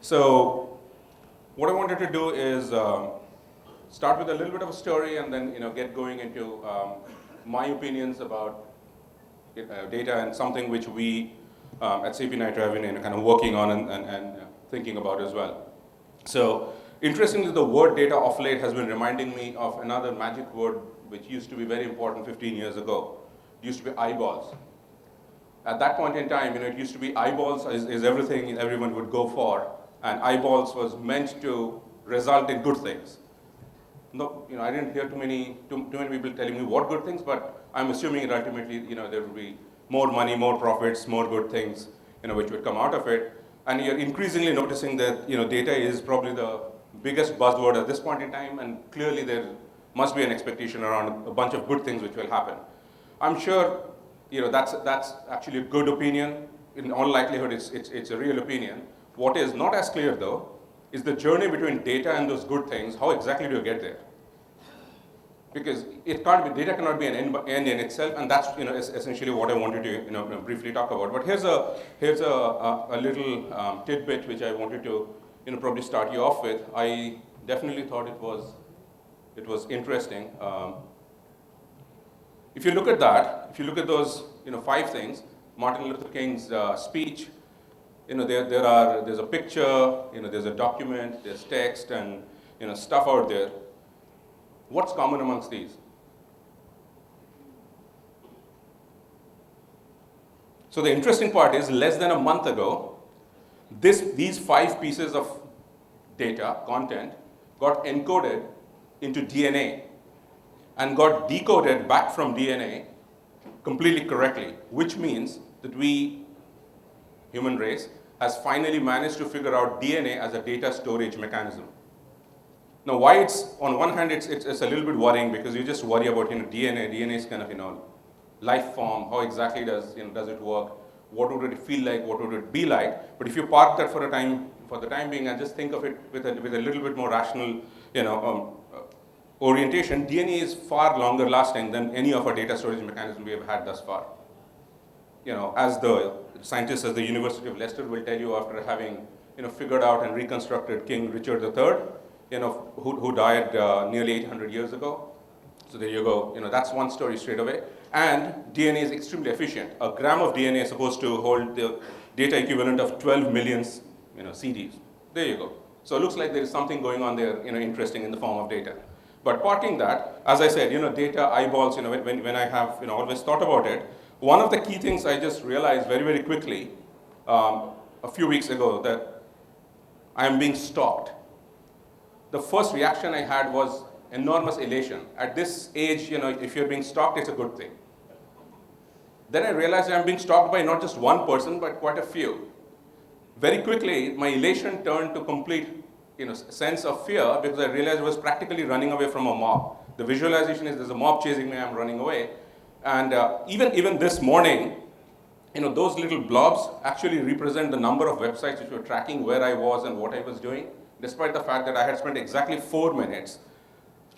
So what I wanted to do is start with a little bit of a story and then get going into my opinions about data and something which we at CP9 have been kind of working on and thinking about as well. So interestingly, the word data of late has been reminding me of another magic word which used to be very important 15 years ago. It used to be eyeballs. At that point in time, it used to be eyeballs is everything everyone would go for, and eyeballs was meant to result in good things. No, I didn't hear too many people telling me what good things, but I'm assuming that ultimately, there will be more money, more profits, more good things, which would come out of it. And you're increasingly noticing that, data is probably the biggest buzzword at this point in time, and clearly there must be an expectation around a bunch of good things which will happen. I'm sure, that's actually a good opinion. In all likelihood, it's a real opinion. What is not as clear, though, is the journey between data and those good things. How exactly do you get there? Because data cannot be an end in itself, and that's essentially what I wanted to briefly talk about. But here's a little tidbit which I wanted to probably start you off with. I definitely thought it was interesting. If you look at that, if you look at those 5 things, Martin Luther King's speech, there's a picture, there's a document, there's text, and stuff out there. What's common amongst these? So the interesting part is, less than a month ago, these 5 pieces of data, content, got encoded into DNA and got decoded back from DNA completely correctly, which means that we, human race, has finally managed to figure out DNA as a data storage mechanism. Now, why it's, on one hand, it's a little bit worrying, because you just worry about DNA. DNA is kind of life form. How exactly does it work? What would it feel like? What would it be like? But if you park that for the time being, and just think of it with a little bit more rational orientation, DNA is far longer lasting than any of our data storage mechanisms we have had thus far. As the scientists at the University of Leicester will tell you, after having figured out and reconstructed King Richard III, who died nearly 800 years ago. So there you go. That's one story straight away. And DNA is extremely efficient. A gram of DNA is supposed to hold the data equivalent of 12 million CDs. There you go. So it looks like there is something going on there, interesting in the form of data. But parking that, as I said, data, eyeballs, when I have always thought about it, one of the key things I just realized very, very quickly a few weeks ago, that I am being stalked. The first reaction I had was enormous elation. At this age, if you're being stalked, it's a good thing. Then I realized I'm being stalked by not just one person, but quite a few. Very quickly, my elation turned to complete sense of fear, because I realized I was practically running away from a mob. The visualization is, there's a mob chasing me, I'm running away. And even this morning, those little blobs actually represent the number of websites which were tracking where I was and what I was doing, despite the fact that I had spent exactly 4 minutes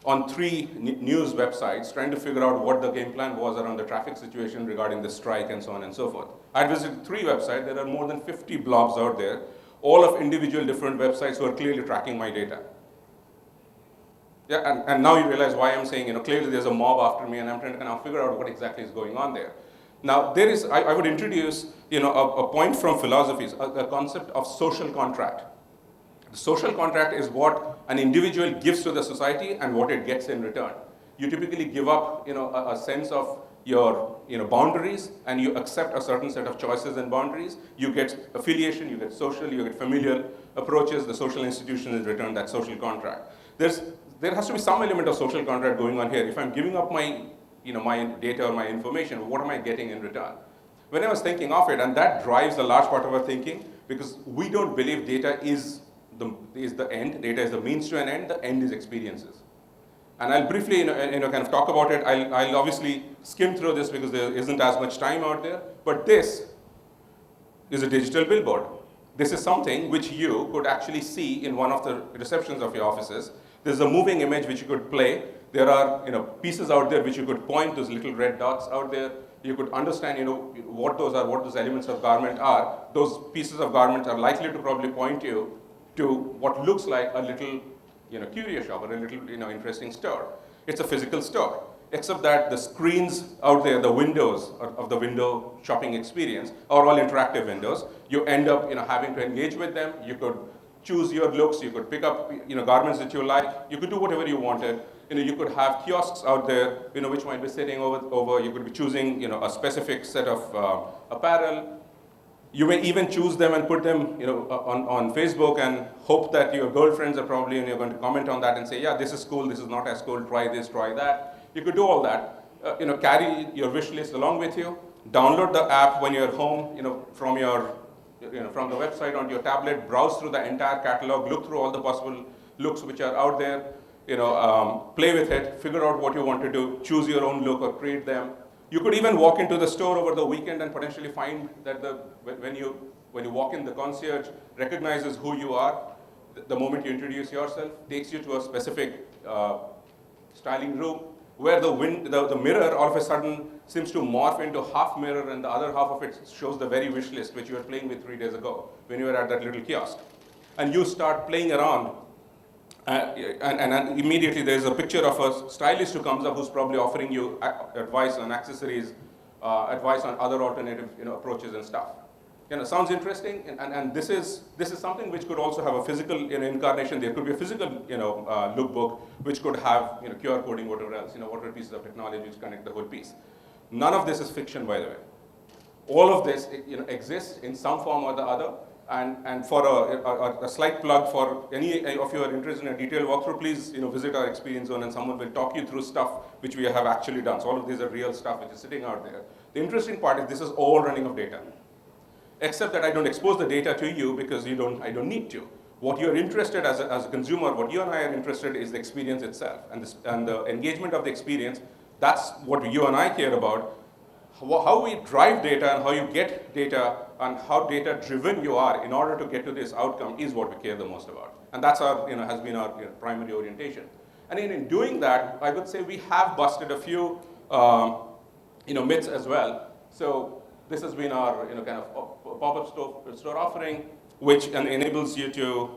on 3 news websites trying to figure out what the game plan was around the traffic situation regarding the strike and so on and so forth. I had visited 3 websites. There are more than 50 blobs out there, all of individual different websites who are clearly tracking my data. Yeah, and now you realize why I'm saying, clearly there's a mob after me, and I'm trying to kind of figure out what exactly is going on there. Now, I would introduce, a point from philosophies, a concept of social contract. The social contract is what an individual gives to the society and what it gets in return. You typically give up, a sense of your, boundaries, and you accept a certain set of choices and boundaries. You get affiliation, you get social, you get familial approaches. The social institution is return that social contract. There has to be some element of social contract going on here. If I'm giving up my, my data or my information, what am I getting in return? When I was thinking of it, and that drives a large part of our thinking, because we don't believe data is the end. Data is the means to an end. The end is experiences. And I'll briefly, kind of talk about it. I'll obviously skim through this because there isn't as much time out there. But this is a digital billboard. This is something which you could actually see in one of the receptions of your offices. There's a moving image which you could play. There are pieces out there which you could point, those little red dots out there. You could understand what those are, what those elements of garment are. Those pieces of garment are likely to probably point you to what looks like a little curio shop or a little interesting store. It's a physical store, except that the screens out there, the windows of the window shopping experience are all interactive windows. You end up having to engage with them. You could choose your looks. You could pick up garments that you like. You could do whatever you wanted. You could have kiosks out there, which might be sitting over. You could be choosing a specific set of apparel. You may even choose them and put them on Facebook and hope that your girlfriends are probably going to comment on that and say, yeah, this is cool, this is not as cool, try this, try that. You could do all that. Carry your wish list along with you. Download the app when you're home from from the website onto your tablet. Browse through the entire catalog. Look through all the possible looks which are out there. Play with it. Figure out what you want to do. Choose your own look or create them. You could even walk into the store over the weekend and potentially find that when you walk in, the concierge recognizes who you are the moment you introduce yourself, takes you to a specific styling room where the mirror all of a sudden seems to morph into half mirror, and the other half of it shows the very wish list which you were playing with 3 days ago when you were at that little kiosk. And you start playing around. And immediately there's a picture of a stylist who comes up who's probably offering you advice on accessories, advice on other alternative approaches and stuff. Sounds interesting, and this is something which could also have a physical incarnation. There could be a physical lookbook which could have QR coding, whatever else, whatever pieces of technology which connect the whole piece. None of this is fiction, by the way. All of this exists in some form or the other. And for a slight plug for any of you who are interested in a detailed walkthrough, please visit our experience zone and someone will talk you through stuff which we have actually done. So all of these are real stuff which is sitting out there. The interesting part is this is all running of data. Except that I don't expose the data to you because I don't need to. What you're interested as a consumer, what you and I are interested is the experience itself and the engagement of the experience. That's what you and I care about. How we drive data and how you get data and how data driven you are in order to get to this outcome is what we care the most about. And that's has been our primary orientation. And in doing that, I would say we have busted a few myths as well. So this has been our kind of pop-up store offering, which enables you to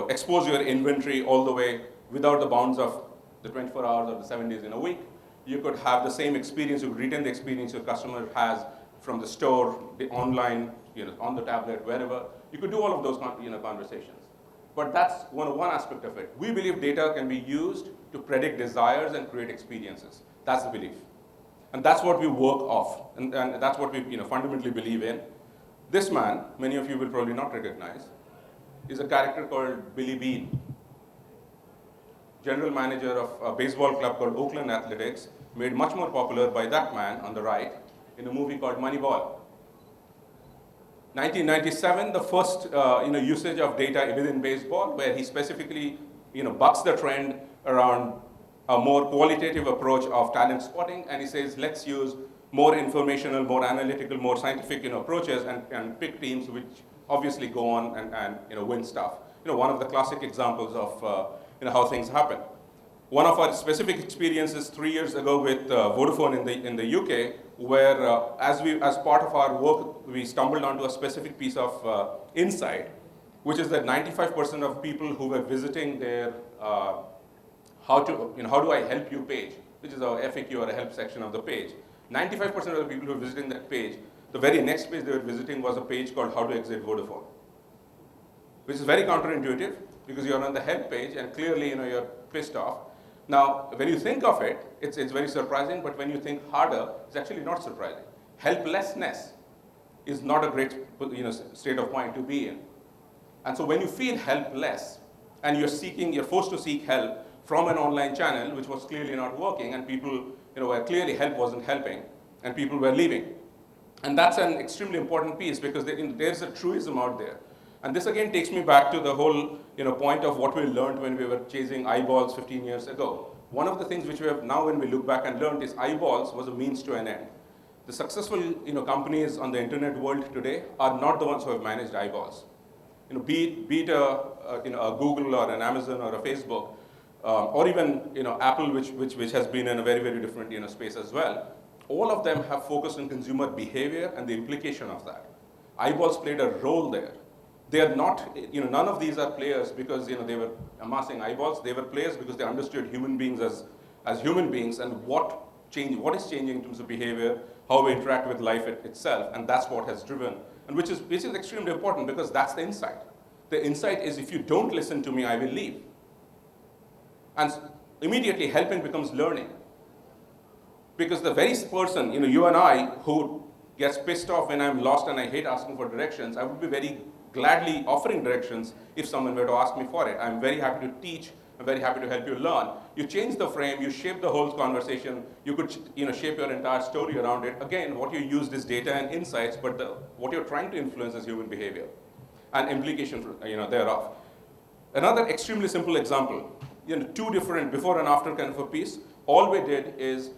expose your inventory all the way without the bounds of the 24 hours or the 7 days in a week. You could have the same experience, you could retain the experience your customer has from the store, the online, on the tablet, wherever. You could do all of those conversations. But that's one aspect of it. We believe data can be used to predict desires and create experiences. That's the belief. And that's what we work off. And that's what we fundamentally believe in. This man, many of you will probably not recognize, is a character called Billy Beane. General manager of a baseball club called Oakland Athletics, made much more popular by that man on the right in a movie called Moneyball. 1997, the first usage of data within baseball, where he specifically bucks the trend around a more qualitative approach of talent spotting, and he says, let's use more informational, more analytical, more scientific approaches and pick teams which obviously go on and win stuff. One of the classic examples of how things happen. One of our specific experiences 3 years ago with Vodafone in the UK, where as part of our work, we stumbled onto a specific piece of insight, which is that 95% of people who were visiting their how do I help you page, which is our FAQ or a help section of the page, 95% of the people who were visiting that page, the very next page they were visiting was a page called How to Exit Vodafone, which is very counterintuitive because you're on the help page and clearly you're pissed off. Now, when you think of it, it's very surprising, but when you think harder, it's actually not surprising. Helplessness is not a great state of mind to be in. And so when you feel helpless and you're forced to seek help from an online channel, which was clearly not working, and people, where clearly help wasn't helping, and people were leaving. And that's an extremely important piece because there's a truism out there. And this again takes me back to the whole point of what we learned when we were chasing eyeballs 15 years ago. One of the things which we have now when we look back and learned is eyeballs was a means to an end. The successful companies on the internet world today are not the ones who have managed eyeballs. Be it a Google or an Amazon or a Facebook, or even Apple, which has been in a very, very different space as well. All of them have focused on consumer behavior and the implication of that. Eyeballs played a role there. They are not, none of these are players because, they were amassing eyeballs. They were players because they understood human beings as human beings and what is changing in terms of behavior, how we interact with life itself, and that's what has driven, and which is extremely important because that's the insight. The insight is if you don't listen to me, I will leave. And immediately helping becomes learning. Because the very person, you and I, who gets pissed off when I'm lost and I hate asking for directions, I would be very gladly offering directions if someone were to ask me for it. I'm very happy to teach. I'm very happy to help you learn. You change the frame, you shape the whole conversation. You could shape your entire story around it. Again, what you used is data and insights, but what you're trying to influence is human behavior and implication thereof. Another extremely simple example, two different before and after kind of a piece. All we did is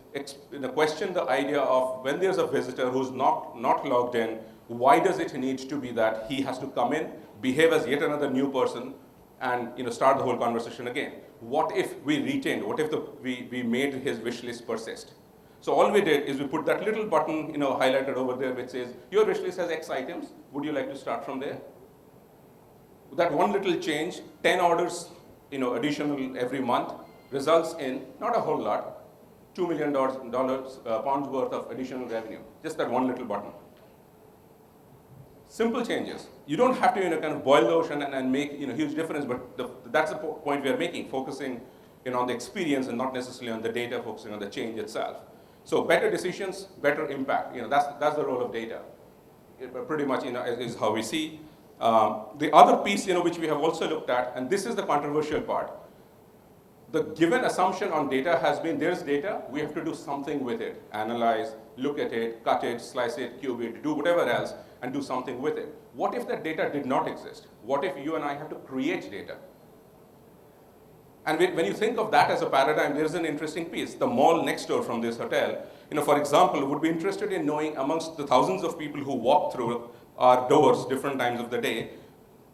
question the idea of when there's a visitor who's not logged in, why does it need to be that he has to come in, behave as yet another new person, and start the whole conversation again? What if we retained? What if we made his wish list persist? So all we did is we put that little button highlighted over there which says, your wish list has X items, would you like to start from there? That one little change, 10 orders additional every month, results in not a whole lot, $2 million pounds worth of additional revenue. Just that one little button. Simple changes. You don't have to kind of boil the ocean and make huge difference, but that's the point we are making, focusing on the experience and not necessarily on the data, focusing on the change itself. So better decisions, better impact. That's the role of data. Pretty much is how we see. The other piece which we have also looked at, and this is the controversial part. The given assumption on data has been there's data, we have to do something with it. Analyze, look at it, cut it, slice it, cube it, do whatever else, and do something with it. What if that data did not exist? What if you and I have to create data? And when you think of that as a paradigm, there's an interesting piece. The mall next door from this hotel, for example, would be interested in knowing amongst the thousands of people who walk through our doors different times of the day,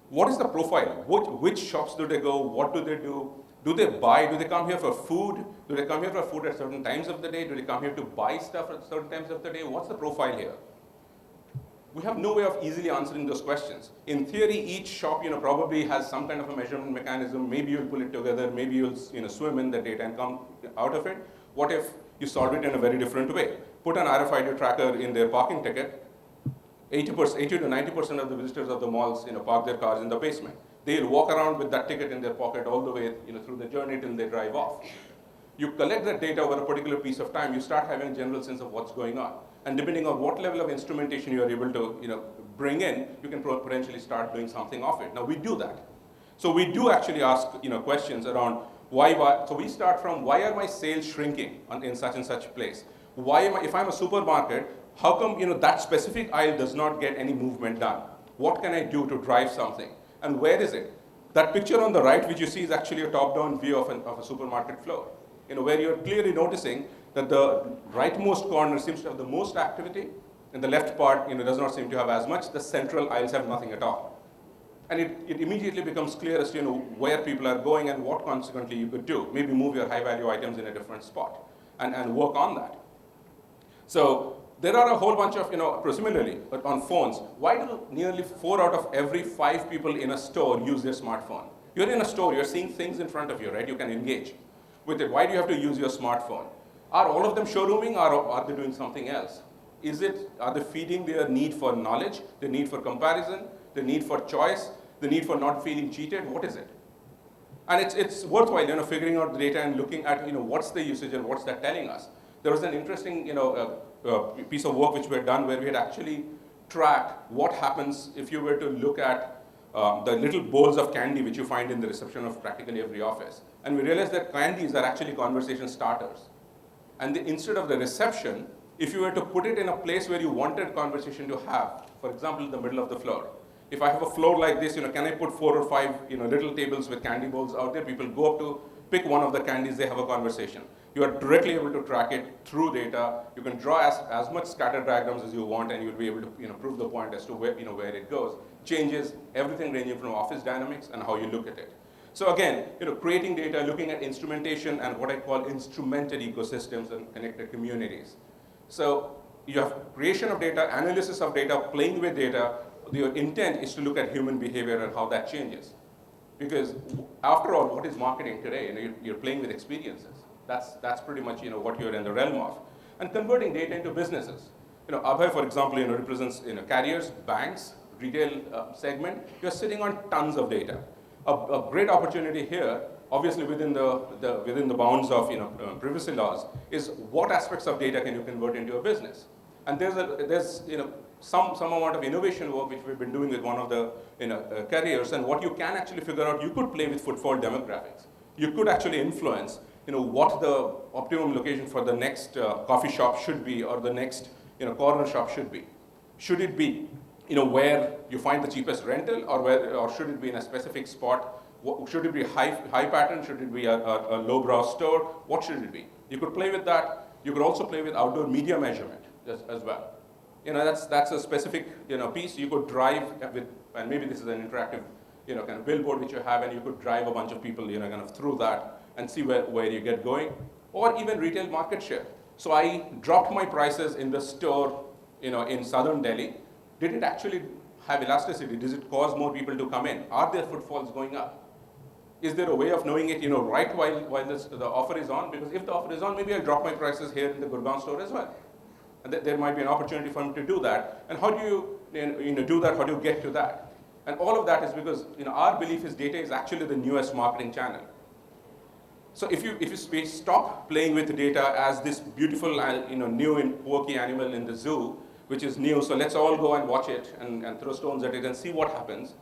what is the profile? Which shops do they go? What do they do? Do they buy? Do they come here for food? Do they come here for food at certain times of the day? Do they come here to buy stuff at certain times of the day? What's the profile here? We have no way of easily answering those questions. In theory, each shop probably has some kind of a measurement mechanism. Maybe you'll pull it together. Maybe you'll swim in the data and come out of it. What if you solve it in a very different way? Put an RFID tracker in their parking ticket. 80 to 90% of the visitors of the malls park their cars in the basement. They'll walk around with that ticket in their pocket all the way through the journey till they drive off. You collect that data over a particular piece of time, you start having a general sense of what's going on. And depending on what level of instrumentation you are able to bring in, you can potentially start doing something of it. Now we do that. So we do actually ask questions around why. So we start from why are my sales shrinking in such and such place? Why am I, if I'm a supermarket, how come that specific aisle does not get any movement done? What can I do to drive something? And where is it? That picture on the right, which you see, is actually a top-down view of a supermarket floor. Where you're clearly noticing that the rightmost corner seems to have the most activity, and the left part does not seem to have as much. The central aisles have nothing at all. And it immediately becomes clear as to where people are going and what consequently you could do. Maybe move your high-value items in a different spot and work on that. So there are a whole bunch of, similarly, but on phones, why do nearly 4 out of every 5 people in a store use their smartphone? You're in a store, you're seeing things in front of you, right? You can engage with it. Why do you have to use your smartphone? Are all of them showrooming, or are they doing something else? Are they feeding their need for knowledge, the need for comparison, the need for choice, the need for not feeling cheated? What is it? And it's worthwhile, figuring out the data and looking at, what's the usage and what's that telling us. There was an interesting, piece of work which we had done where we had actually tracked what happens if you were to look at the little bowls of candy which you find in the reception of practically every office. And we realized that candies are actually conversation starters. And instead of the reception, if you were to put it in a place where you wanted conversation to have, for example, in the middle of the floor. If I have a floor like this, can I put 4 or 5, little tables with candy bowls out there? People go up to pick one of the candies, they have a conversation. You are directly able to track it through data. You can draw as much scatter diagrams as you want, and you'll be able to prove the point as to where it goes. Changes everything ranging from office dynamics and how you look at it. So again, creating data, looking at instrumentation and what I call instrumented ecosystems and connected communities. So you have creation of data, analysis of data, playing with data. your intent is to look at human behavior and how that changes. Because after all, what is marketing today? You're playing with experiences. That's pretty much what you're in the realm of. And converting data into businesses. Abhay, for example, represents carriers, banks, retail segment. You're sitting on tons of data. A great opportunity here, obviously within the bounds of privacy laws, is what aspects of data can you convert into a business? And there's some amount of innovation work which we've been doing with one of the carriers, and what you can actually figure out, you could play with footfall demographics. You could actually influence what the optimum location for the next coffee shop should be, or the next corner shop should be. Should it be where you find the cheapest rental, or should it be in a specific spot? Should it be high pattern? Should it be a low-brow store? What should it be? You could play with that. You could also play with outdoor media measurement as well. That's a specific piece. You could drive with, and maybe this is an interactive kind of billboard which you have, and you could drive a bunch of people kind of through that and see where you get going, or even retail market share. So I dropped my prices in the store in southern Delhi. Did it actually have elasticity? Does it cause more people to come in? Are their footfalls going up? Is there a way of knowing it right while the offer is on? Because if the offer is on, maybe I'll drop my prices here in the Gurgaon store as well. And there might be an opportunity for me to do that. And how do you do that? How do you get to that? And all of that is because our belief is data is actually the newest marketing channel. So if we stop playing with data as this beautiful new and quirky animal in the zoo, which is new, so let's all go and watch it and throw stones at it and see what happens.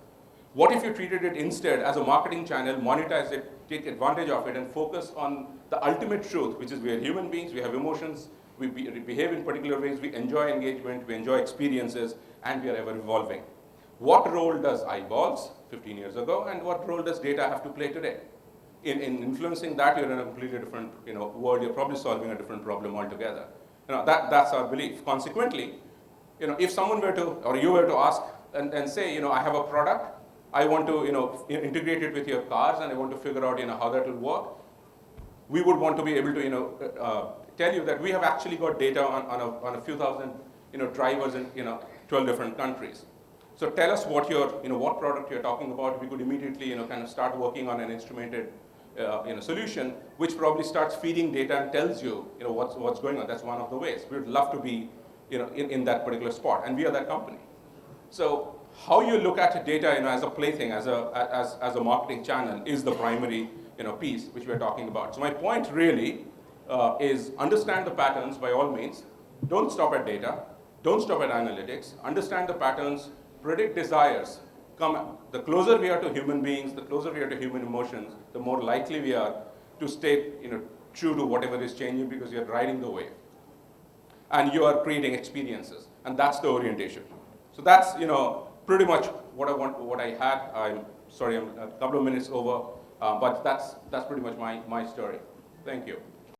What if you treated it instead as a marketing channel, monetize it, take advantage of it, and focus on the ultimate truth, which is we are human beings, we have emotions, we behave in particular ways, we enjoy engagement, we enjoy experiences, and we are ever evolving. What role does eyeballs 15 years ago, and what role does data have to play today? In influencing that, you're in a completely different world. You're probably solving a different problem altogether. That's our belief. Consequently, if someone were to, or you were to ask and say, I have a product, I want to integrate it with your cars, and I want to figure out how that will work, we would want to be able to tell you that we have actually got data on a few thousand drivers in 12 different countries. So tell us what what product you're talking about. We could immediately kind of start working on an instrumented solution, which probably starts feeding data and tells you what's going on. That's one of the ways. We would love to be in that particular spot, and we are that company. So how you look at data as a plaything, as a marketing channel, is the primary piece which we're talking about. So my point really is understand the patterns by all means. Don't stop at data. Don't stop at analytics. Understand the patterns. Predict desires. The closer we are to human beings, the closer we are to human emotions, the more likely we are to stay true to whatever is changing, because you're riding the wave. And you are creating experiences. And that's the orientation. So that's pretty much what I had. I'm sorry, I'm a couple of minutes over, but that's pretty much my story. Thank you.